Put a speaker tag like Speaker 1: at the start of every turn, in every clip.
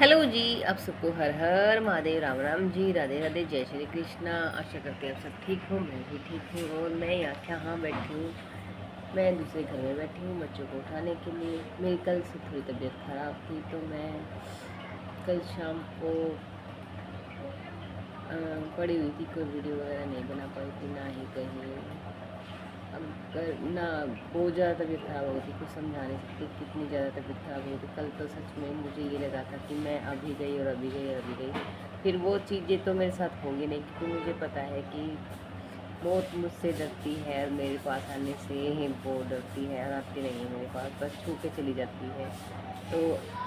Speaker 1: Hello जी, आप सबको हर हर महादेव, राम राम जी, राधे राधे, जय श्री कृष्णा। आशा करते हैं आप सब ठीक हो, मैं भी ठीक हूँ। और मैं यहाँ बैठी हूँ, मैं दूसरे घर में बैठी हूँ बच्चों को उठाने के लिए। मेरी कल से थोड़ी तबीयत ख़राब थी, तो मैं कल शाम को पड़ी हुई थी, कोई वीडियो वगैरह नहीं बना पाई थी, ना ही कहीं अगर ना बहुत ज़्यादा तबीयत ख़राब हो गई थी, कुछ समझा नहीं सकती कितनी ज़्यादा तबीयत ख़राब हो गई थी। कल तो सच में मुझे ये लगा था कि मैं अभी गई और अभी गई और अभी गई, फिर वो चीज़ें तो मेरे साथ होंगी नहीं, क्योंकि मुझे पता है कि मौत मुझसे डरती है और मेरे पास आने से ही बहुत डरती है और आती नहीं है मेरे पास, बस छू के चली जाती है। तो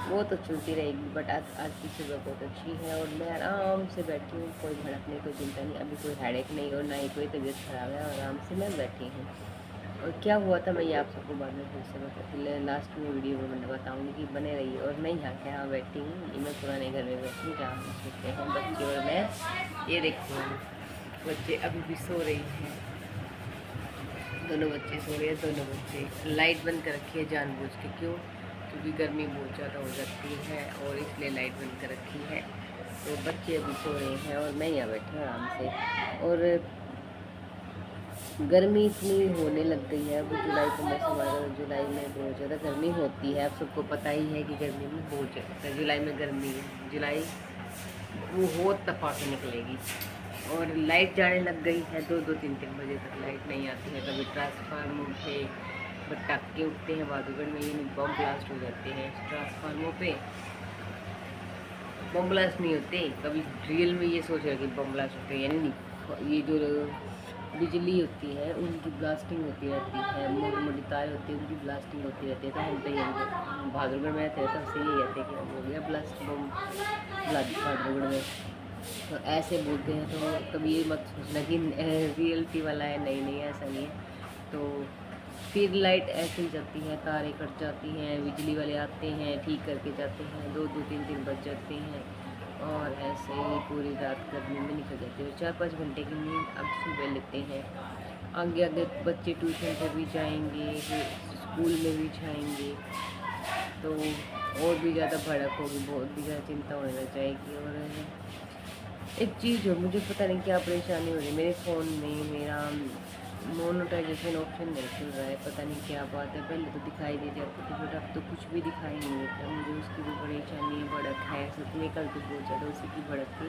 Speaker 1: वो तो चलती रहेगी, बट आज की सुबह बहुत अच्छी है और मैं आराम से बैठी हूँ, कोई भड़क नहीं, कोई चिंता नहीं, अभी कोई हेडेक नहीं और ना ही कोई तबीयत ख़राब है, आराम से मैं बैठी हूँ। और क्या हुआ था मैं ये आप सबको बाद में फिर से बता, लास्ट में वीडियो में मैंने बताऊँगी कि बने रहिए। और मैं यहाँ के यहाँ बैठी हूँ, ये मैं पुराने घर में बैठी हूँ जहाँ हम सोते हैं बच्चे और मैं। ये देखो बच्चे अभी भी सो रही हैं, दोनों बच्चे सो रहे हैं, दोनों बच्चे। लाइट बंद कर रखी है जानबूझ के, क्यों? क्योंकि गर्मी बहुत ज़्यादा हो जाती है और इसलिए लाइट बंद कर रखी है। तो बच्चे अभी सो रहे हैं और मैं यहाँ बैठी हूँ आराम से। और गर्मी इतनी होने लग गई है, अब जुलाई का मौसम आएगा तो जुलाई में बहुत ज़्यादा गर्मी होती है। आप सबको पता ही है कि गर्मी में बहुत ज़्यादा जुलाई में गर्मी, जुलाई वो हो तपा के निकलेगी। और लाइट जाने लग गई है, दो दो तीन तीन बजे तक लाइट नहीं आती है। कभी ट्रांसफार्मर पे पटाखे उठते हैं बादुगढ़ में, यानी बम ब्लास्ट हो जाते हैं ट्रांसफार्मर पे। बम ब्लास्ट नहीं होते, कभी रियल में ये सोच रहे कि बम ब्लास्ट होते हैं, यानी ये जो बिजली होती है उनकी ब्लास्टिंग होती रहती है, मोटी मोटी तार होती है उनकी ब्लास्टिंग होती रहती है। तो हम तो ये बहादुरगढ़ में रहते हैं तो हमसे यही कहते हैं कि हो गया ब्लास्ट बम बहादुरगढ़ में। तो ऐसे बोलते हैं, तो कभी ये मत सोचना कि रियलिटी वाला है, नहीं नहीं ऐसा नहीं है। तो फिर लाइट ऐसे ही जाती है, तारें कट जाती हैं, बिजली वाले आते हैं ठीक करके जाते हैं, दो दो तीन तीन बज जाते हैं और ऐसे ही पूरी रात गर्मी में निकल जाती है। 4-5 घंटे की नींद अब सुबह लेते हैं। आगे आगे बच्चे ट्यूशन पर भी जाएंगे, फिर स्कूल में भी जाएंगे, तो और भी ज़्यादा भड़क होगी, बहुत भी ज़्यादा चिंता होने लग जाएगी। और एक चीज़ हो, मुझे पता नहीं क्या परेशानी हो रही है, मेरे फ़ोन में मेरा मोनेटाइजेशन ऑप्शन नहीं खुल रहा है, पता नहीं क्या बात है। पहले तो दिखाई दे जाती थी, बट अब तो कुछ भी दिखाई नहीं देता मुझे, उसकी भी परेशानी भड़क है। सच में कल तो बहुत ज़्यादा उसी की भड़क थी।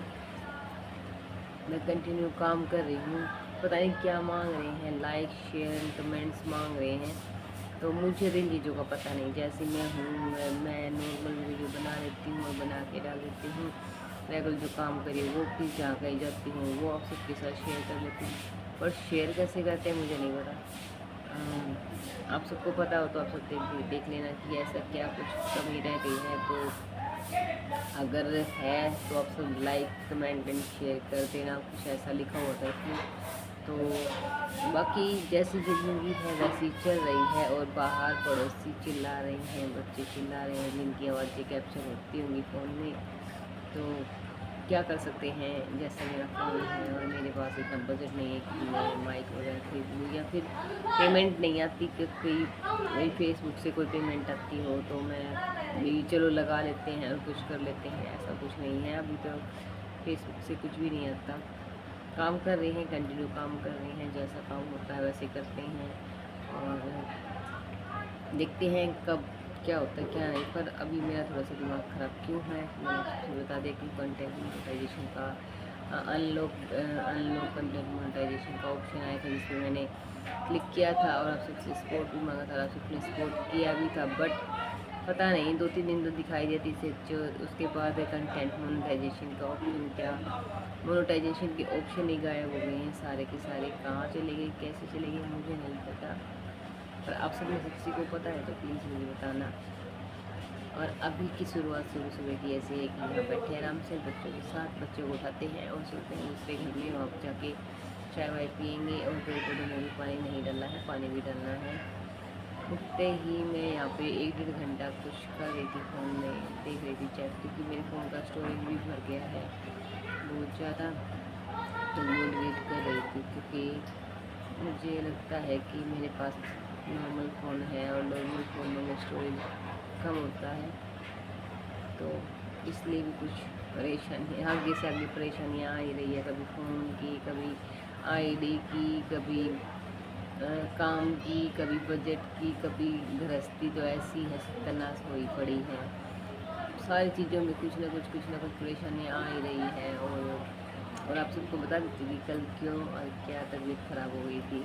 Speaker 1: मैं कंटिन्यू काम कर रही हूँ, पता नहीं क्या मांग रहे हैं, लाइक शेयर कमेंट्स मांग रहे हैं, तो मुझे तो इन चीज़ों का पता नहीं। जैसे मैं हूँ, मैं नॉर्मल वीडियो बना लेती हूँ और बना के डाल देती हूँ, रेगुलर जो काम करिए वो फिर जहाँ कहीं जाती हूँ वो आप सबके साथ शेयर कर लेती हूँ। पर शेयर कैसे करते हैं मुझे नहीं पता। आप सबको पता हो तो आप सब देख लेना कि ऐसा क्या कुछ कमी रह गई है, तो अगर है तो आप सब लाइक कमेंट एंड शेयर कर देना। कुछ ऐसा लिखा हुआ था इसमें। तो बाकी जैसी ज़िंदगी है वैसी चल रही है, और बाहर पड़ोसी चिल्ला रहे हैं, बच्चे चिल्ला रहे हैं, जिनकी आवाज़ें कैप्चर होती होंगी फ़ोन में। तो क्या कर सकते हैं, जैसा मेरा फ़ोन है और मेरे पास इतना बजट नहीं है कि मैं माइक वगैरह खरीद लूँ, या फिर पेमेंट नहीं आती कि कोई फेसबुक से कोई पेमेंट आती हो तो मैं भी चलो लगा लेते हैं और कुछ कर लेते हैं, ऐसा कुछ नहीं है। अभी तो फेसबुक से कुछ भी नहीं आता। काम कर रहे हैं, कंटिन्यू काम कर रहे हैं, जैसा काम होता है वैसे करते हैं और देखते हैं कब क्या होता है क्या नहीं। पर अभी मेरा थोड़ा सा दिमाग ख़राब क्यों है, मैंने आपको बता दें कि कंटेंट मोनेटाइजेशन का अनलॉक कंटेंट मोनेटाइजेशन का ऑप्शन आया था, जिसमें मैंने क्लिक किया था और आप सबसे सपोर्ट भी मांगा था, आप सबने सपोर्ट किया भी था, बट पता नहीं 2-3 दिन तो दिखाई देती थी जो उसके बाद कंटेंट मोनेटाइजेशन का ऑप्शन, क्या मोनेटाइजेशन के ऑप्शन ही गायब हो गए हैं सारे के सारे। कहाँ चले गए, कैसे चले गए, मुझे नहीं पता। पर आप सब में से किसी को पता है तो प्लीज़ मुझे बताना। और अभी की शुरुआत सुबह सुबह की ऐसे है कि यहाँ बैठे आराम से बच्चों के साथ, बच्चों को उठाते हैं और सोते हैं दूसरे घर में, वहाँ जाके चाय वाय पियेंगे। और पेड़ पौधों में भी पानी नहीं डालना है, पानी भी डालना है। उठते ही मैं यहाँ पे 1-1.5 घंटा कुछ कर रही थी, फ़ोन में देख रही थी चैट, क्योंकि मेरे फ़ोन का स्टोरेज भी भर गया है बहुत ज़्यादा। तो वो डिलीट कर रही थी, क्योंकि मुझे लगता है कि मेरे पास नॉर्मल फ़ोन है और नॉर्मल फ़ोनों में स्टोरेज कम होता है। तो इसलिए भी कुछ परेशानी, आगे से आगे परेशानियाँ आ ही रही है, कभी फ़ोन की, कभी आईडी की, कभी काम की, कभी बजट की, कभी गृहस्थी तो ऐसी है सत्यानाश हुई पड़ी है। सारी चीज़ों में कुछ ना कुछ परेशानियाँ आ ही रही है। और आप सबको बता देती थी कल क्यों और क्या तबीयत ख़राब हो गई थी।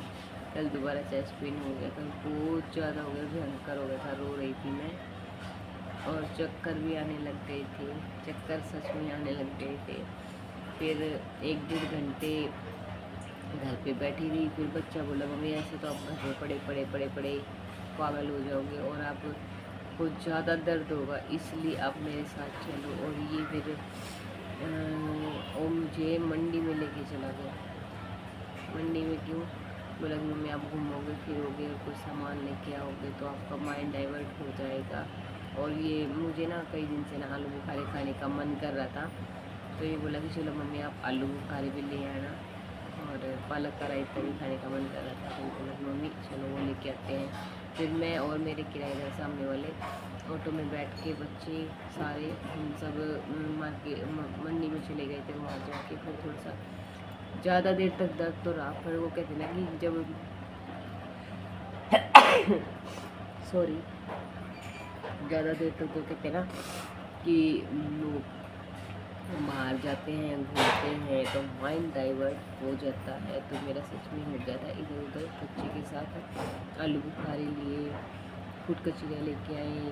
Speaker 1: कल दोबारा चेस्ट पेन हो गया, कल बहुत ज़्यादा हो गया, भयंकर हो गया था, रो रही थी मैं। और चक्कर भी आने लग गए थे, चक्कर सच में आने लग गए थे। फिर 1-1.5 घंटे घर पे बैठी रही। फिर बच्चा बोला मम्मी ऐसे तो आप घर में पड़े पागल हो जाओगे और आप कुछ ज़्यादा दर्द होगा, इसलिए आप मेरे साथ चलो। और ये फिर वो मुझे मंडी में लेके चला गया। मंडी में क्यों? बोला कि मम्मी आप घूमोगे फिरोगे और कुछ सामान लेके आओगे तो आपका माइंड डाइवर्ट हो जाएगा। और ये मुझे ना कई दिन से ना आलू बुखारे खाने का मन कर रहा था, तो ये बोला कि चलो मम्मी आप आलू बुखारे भी ले आना और पालक का रायता भी खाने का मन कर रहा था। तो बोला मम्मी चलो वो लेके आते हैं। फिर मैं और मेरे किराएदार सामने वाले ऑटो में बैठ के बच्चे सारे हम सब मार्केट मंडी में चले गए थे। वहाँ जाके फिर थोड़ा सा ज़्यादा देर तक दर्द तो रहा, फिर वो कहते ना कि जब सॉरी ज़्यादा देर तक तो कहते ना कि लोग बाहर जाते हैं घूमते हैं तो माइंड डाइवर्ट हो जाता है। तो मेरा सच में हो गया था इधर उधर बच्चे के साथ। आलू बुखारे लिए, फूट कचौरियाँ लेके आए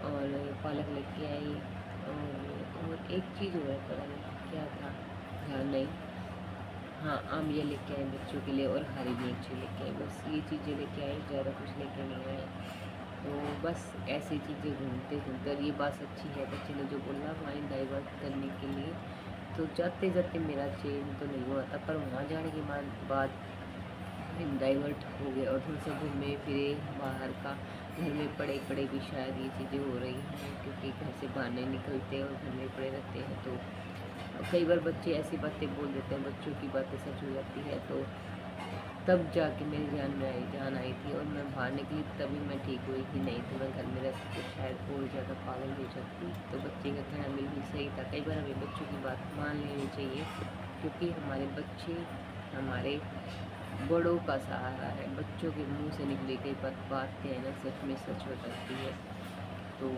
Speaker 1: और पालक लेके आई और एक चीज़ और पता नहीं क्या था, ध्यान नहीं। हाँ आमिया लेके आए बच्चों के लिए और हरी मिर्ची लेके आए, बस ये चीज़ें लेके आए, ज़्यादा कुछ लेके नहीं आए। तो बस ऐसी चीज़ें घूमते घूमते, और ये बात अच्छी है बच्चे ने जो बोला माइंड डाइवर्ट करने के लिए। तो जाते जाते मेरा चेंज तो नहीं हुआ था, पर वहाँ जाने के बाद माइंड डाइवर्ट हो गया और थोड़ा सा घूमे फिरे बाहर का। घर में पड़े पड़े भी शायद ये चीज़ें हो रही हैं, क्योंकि घर से बाहर नहीं निकलते और घर में पड़े रहते हैं। तो कई बार बच्चे ऐसी बातें बोल देते हैं, बच्चों की बातें सच हो जाती है। तो तब जाके मेरी जान आई थी और मैं बाहर निकली, तभी मैं ठीक हुई थी। नहीं तो मैं घर में रहती तो शायद और ज़्यादा पागल हो जाती। तो बच्चे का कहना बिल्कुल सही था, कई बार हमें बच्चों की बात मान लेनी चाहिए, क्योंकि हमारे बच्चे हमारे बड़ों का सहारा है। बच्चों के मुंह से निकली कई बातें हैं ना, सच में सच हो जाती है। तो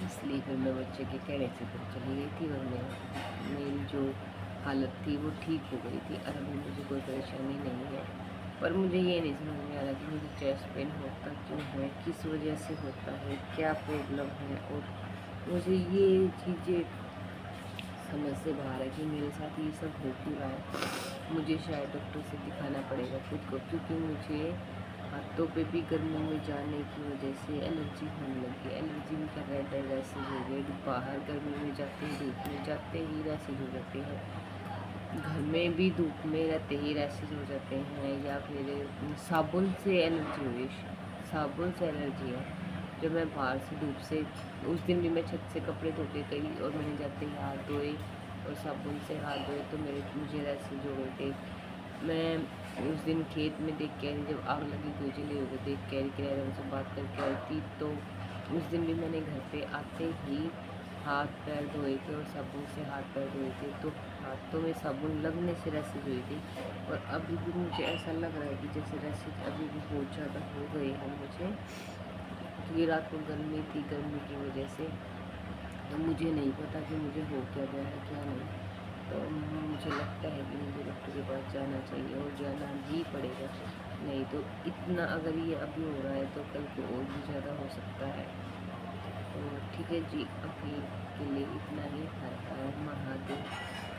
Speaker 1: इसलिए फिर मैं बच्चे के कहने से फिर चली गई थी और मेरी जो हालत थी वो ठीक हो गई थी। और अभी मुझे कोई परेशानी नहीं है। पर मुझे ये नहीं समझ में आ रहा कि मुझे चेस्ट पेन होता क्यों है, किस वजह से होता है, क्या प्रॉब्लम है। और मुझे ये चीज़ें समझ से बाहर है कि मेरे साथ ये सब हो क्यों रहा है। मुझे शायद डॉक्टर से दिखाना पड़ेगा खुद को, क्योंकि मुझे हाथों पे भी गर्मी में जाने की वजह से एलर्जी होने लगी। एलर्जी भी कर रहा है, रैसेज हो गए। बाहर गर्मी में जाते ही धूप में जाते ही रैसेज हो जाते हैं, घर में भी धूप में रहते ही रैसेज हो जाते हैं। या फिर साबुन से एलर्जी हुई, साबुन से एलर्जी है। जब मैं बाहर से धूप से, उस दिन भी मैं छत से कपड़े धो के गई और मैंने जाते ही हाथ धोए और साबुन से हाथ धोए तो मुझे रैसेज हो गए थे। मैं उस दिन खेत में देख के आई, जब आग लगी तो जले हो गए, देख के किराएदारों से बात करके आई थी। तो उस दिन भी मैंने घर पे आते ही हाथ पैर धोए थे और साबुन से हाथ पैर धोए थे। तो हाथों में साबुन लगने से रैसेज हुई थी। और अभी भी मुझे ऐसा लग रहा है कि जैसे रैसेज अभी भी बहुत ज़्यादा हो गए हैं मुझे, क्योंकि रात को गर्मी थी, गर्मी की वजह से। तो मुझे नहीं पता कि मुझे हो क्या गया है क्या नहीं। तो मुझे लगता है कि मुझे डॉक्टर के पास जाना चाहिए और जाना ही पड़ेगा, नहीं तो इतना अगर ये अभी हो रहा है तो कल को और भी ज़्यादा हो सकता है। तो ठीक है जी, अभी के लिए इतना ही। हर हर महादेव।